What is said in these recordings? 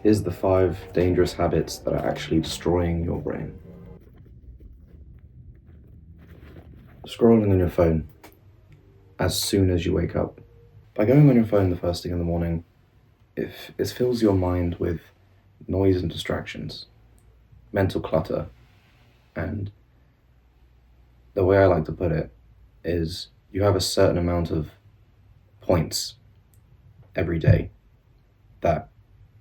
Here's the 5 dangerous habits that are actually destroying your brain. Scrolling on your phone as soon as you wake up. By going on your phone the first thing in the morning, it fills your mind with noise and distractions, mental clutter, and the way I like to put it is you have a certain amount of points every day that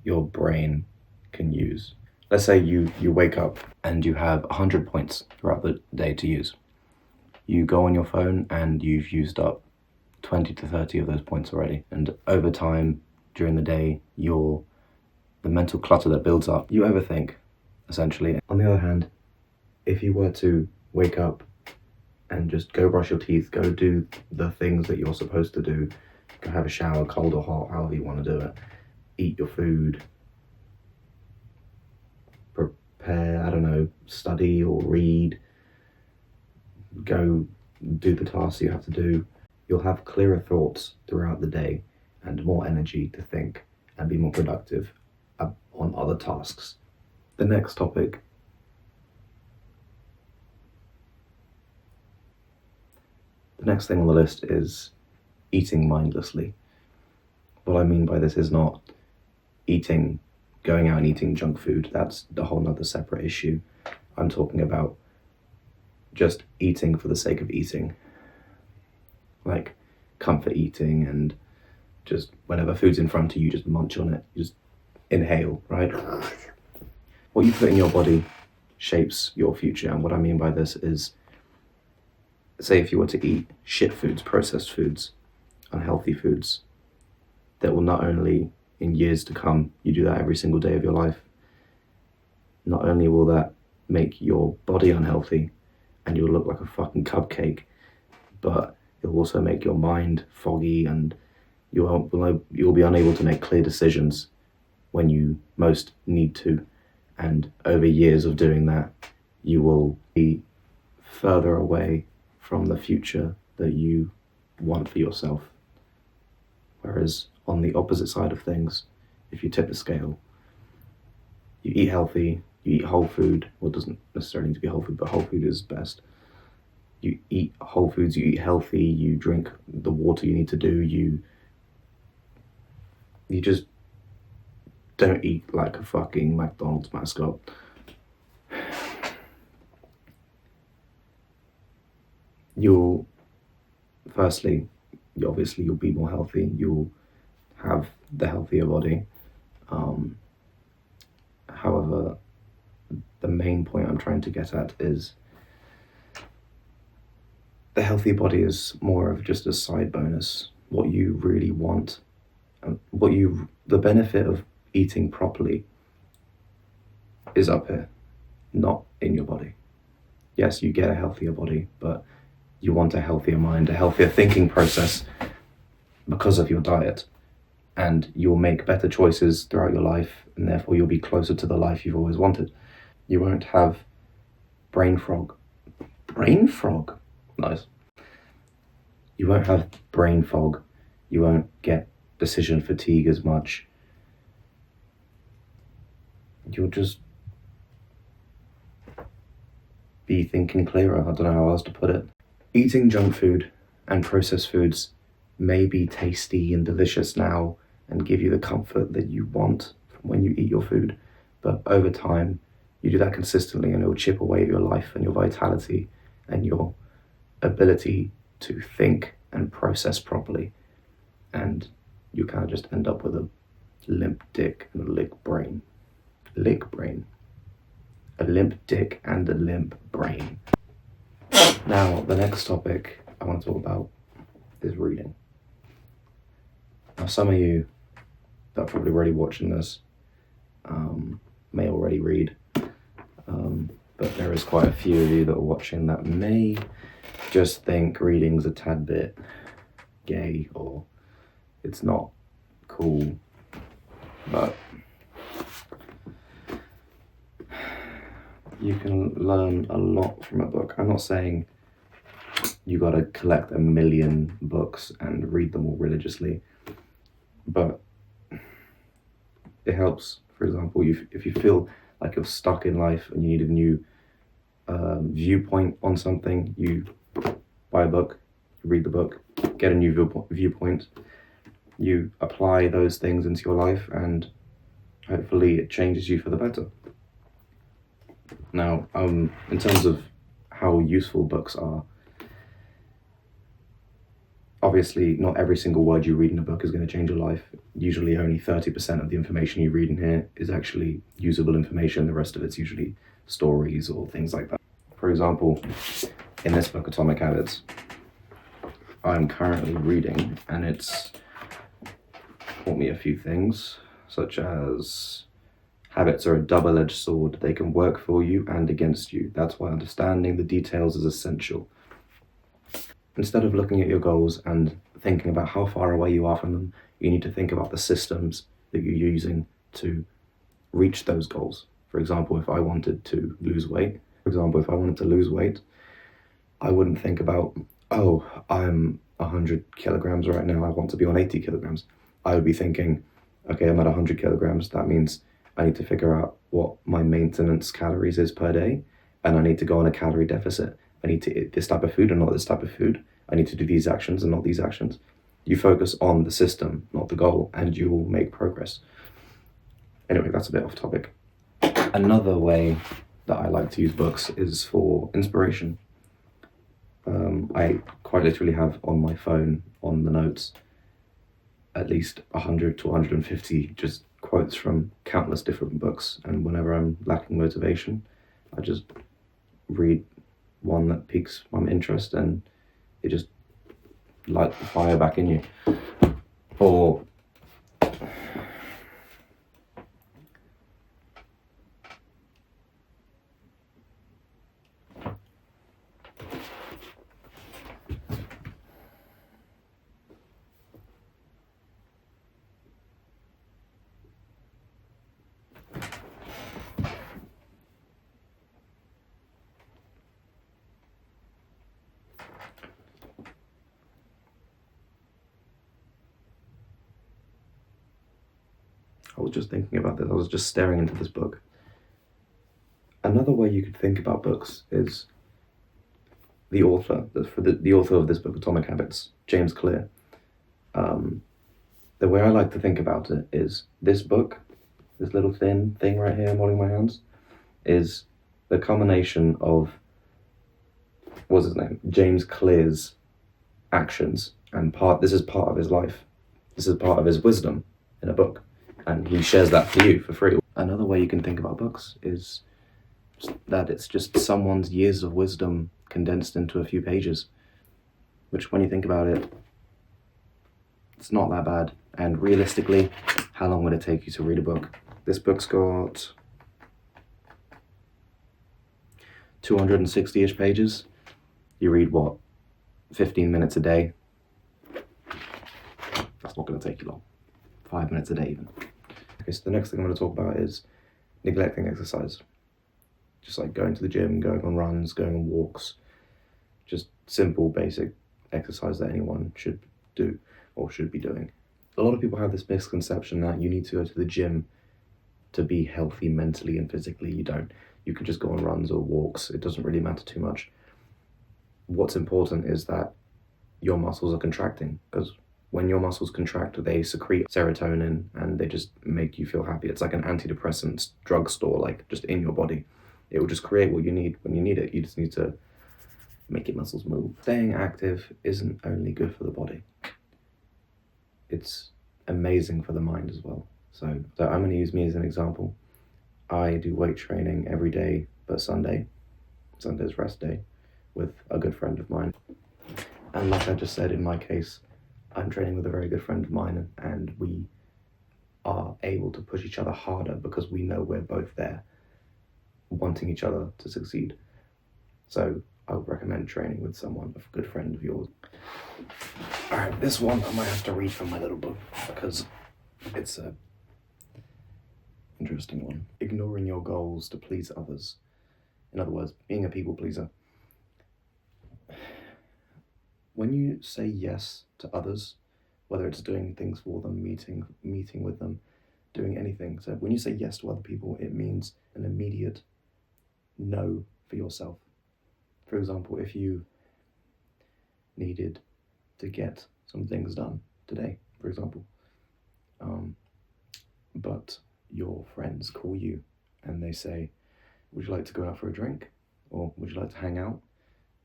your brain can use. Let's say you wake up and you have 100 points throughout the day to use. You go on your phone and you've used up 20 to 30 of those points already. And over time, during the day, the mental clutter that builds up, you overthink, essentially. On the other hand, if you were to wake up and just go brush your teeth, go do the things that you're supposed to do, go have a shower, cold or hot, however you want to do it, eat your food, prepare, study or read, go do the tasks you have to do, you'll have clearer thoughts throughout the day and more energy to think and be more productive on other tasks. The next topic The next thing on the list is eating mindlessly. What I mean by this is not going out and eating junk food. That's a whole nother separate issue. I'm talking about just eating for the sake of eating. Like comfort eating, and just whenever food's in front of you, just munch on it. You just inhale, right? What you put in your body shapes your future. And what I mean by this is, say if you were to eat shit foods, processed foods, unhealthy foods, that will not only in years to come, you do that every single day of your life, not only will that make your body unhealthy and you'll look like a fucking cupcake, but it'll also make your mind foggy and you'll be unable to make clear decisions when you most need to. And over years of doing that, you will be further away from the future that you want for yourself. Whereas on the opposite side of things, if you tip the scale, you eat healthy, you eat whole food. Well, it doesn't necessarily need to be whole food, but whole food is best. You eat whole foods, you eat healthy, you drink the water you need to do, you just don't eat like a fucking McDonald's mascot. You'll be more healthy, you'll have the healthier body. However, the main point I'm trying to get at is the healthy body is more of just a side bonus. What you really want, the benefit of eating properly is up here, not in your body. Yes, you get a healthier body, but you want a healthier mind, a healthier thinking process because of your diet. And you'll make better choices throughout your life, and therefore you'll be closer to the life you've always wanted. You won't have brain fog. Brain fog? Nice. You won't have brain fog. You won't get decision fatigue as much. You'll just be thinking clearer. I don't know how else to put it. Eating junk food and processed foods may be tasty and delicious now and give you the comfort that you want from when you eat your food, but over time you do that consistently and it will chip away at your life and your vitality and your ability to think and process properly, and you kind of just end up with a limp dick and a limp brain. A limp dick and a limp brain. Now, the next topic I want to talk about is reading. Now, some of you that are probably already watching this may already read, but there is quite a few of you that are watching that may just think reading's a tad bit gay or it's not cool, but you can learn a lot from a book. I'm not saying you gotta collect 1 million books and read them all religiously, but It helps, for example, if you feel like you're stuck in life and you need a new viewpoint on something, you buy a book, you read the book, get a new viewpoint, you apply those things into your life, and hopefully it changes you for the better. Now, in terms of how useful books are, obviously not every single word you read in a book is going to change your life. Usually only 30% of the information you read in here is actually usable information. The rest of it's usually stories or things like that. For example, in this book, Atomic Habits, I'm currently reading, and it's taught me a few things, such as habits are a double-edged sword. They can work for you and against you. That's why understanding the details is essential. Instead of looking at your goals and thinking about how far away you are from them, you need to think about the systems that you're using to reach those goals. For example, if I wanted to lose weight, I wouldn't think about, oh, I'm 100 kilograms right now, I want to be on 80 kilograms. I would be thinking, okay, I'm at 100 kilograms. That means I need to figure out what my maintenance calories is per day, and I need to go on a calorie deficit. I need to eat this type of food and not this type of food. I need to do these actions and not these actions. You focus on the system, not the goal, and you will make progress. Anyway, that's a bit off topic. Another way that I like to use books is for inspiration. I quite literally have on my phone, on the notes, at least 100 to 150 just quotes from countless different books, and whenever I'm lacking motivation, I just read one that piques my interest, and it just lights the fire back in you. Or I was just thinking about this, I was just staring into this book. Another way you could think about books is the author, the author of this book, Atomic Habits, James Clear. The way I like to think about it is this book, this little thin thing right here I'm holding in my hands, is the culmination of, what's his name, James Clear's actions, and this is part of his life. This is part of his wisdom in a book, and he shares that for you for free. Another way you can think about books is that it's just someone's years of wisdom condensed into a few pages, which, when you think about it, it's not that bad. And realistically, how long would it take you to read a book? This book's got 260-ish pages. You read, what, 15 minutes a day? That's not going to take you long. 5 minutes a day even. Okay, so the next thing I'm going to talk about is neglecting exercise. Just like going to the gym, going on runs, going on walks. Just simple, basic exercise that anyone should do or should be doing. A lot of people have this misconception that you need to go to the gym to be healthy mentally and physically. You don't. You can just go on runs or walks. It doesn't really matter too much. What's important is that your muscles are contracting, because when your muscles contract, they secrete serotonin and they just make you feel happy. It's like an antidepressant drugstore, like just in your body. It will just create what you need when you need it. You just need to make your muscles move. Staying active isn't only good for the body. It's amazing for the mind as well. So I'm going to use me as an example. I do weight training every day but Sunday. Sunday's rest day with a good friend of mine. And like I just said, in my case, I'm training with a very good friend of mine, and we are able to push each other harder because we know we're both there wanting each other to succeed. So I would recommend training with someone, a good friend of yours. Alright, this one I might have to read from my little book because it's a interesting one. Ignoring your goals to please others. In other words, being a people pleaser. When you say yes to others, whether it's doing things for them, meeting with them, doing anything. So when you say yes to other people, it means an immediate no for yourself. For example, if you needed to get some things done today, for example, but your friends call you and they say, would you like to go out for a drink? Or would you like to hang out?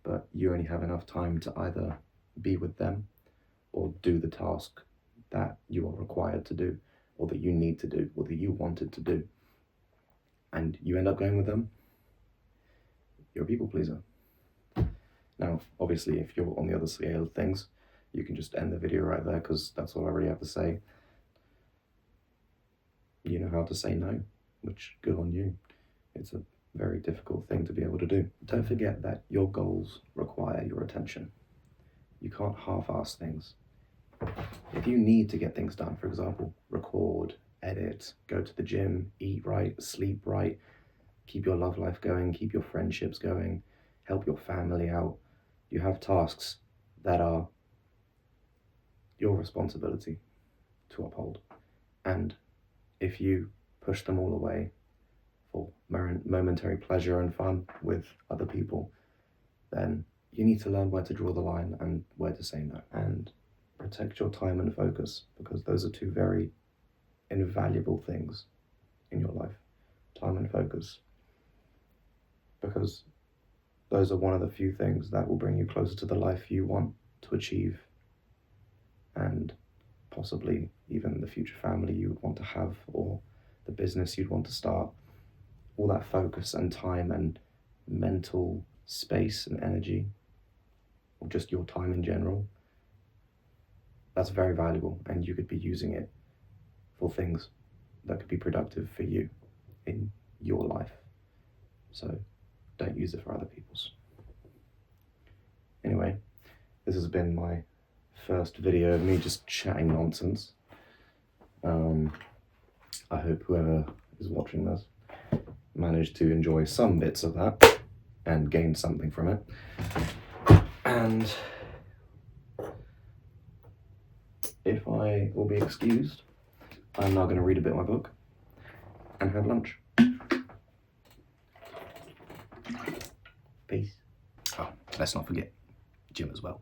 But you only have enough time to either be with them or do the task that you are required to do, or that you need to do, or that you wanted to do. And you end up going with them, you're a people pleaser. Now, obviously, if you're on the other scale of things, you can just end the video right there, because that's all I really have to say. You know how to say no, which good on you. It's a very difficult thing to be able to do. Don't forget that your goals require your attention. You can't half-ass things. If you need to get things done, for example, record, edit, go to the gym, eat right, sleep right, keep your love life going, keep your friendships going, help your family out, you have tasks that are your responsibility to uphold. And if you push them all away for momentary pleasure and fun with other people, then you need to learn where to draw the line and where to say no. And protect your time and focus, because those are two very invaluable things in your life. Time and focus. Because those are one of the few things that will bring you closer to the life you want to achieve, and possibly even the future family you would want to have, or the business you'd want to start. All that focus and time and mental space and energy, or just your time in general, that's very valuable, and you could be using it for things that could be productive for you in your life. So don't use it for other people's. Anyway, this has been my first video of me just chatting nonsense. I hope whoever is watching this managed to enjoy some bits of that and gain something from it. And if I will be excused, I'm now going to read a bit of my book and have lunch. Peace. Oh, let's not forget gym as well.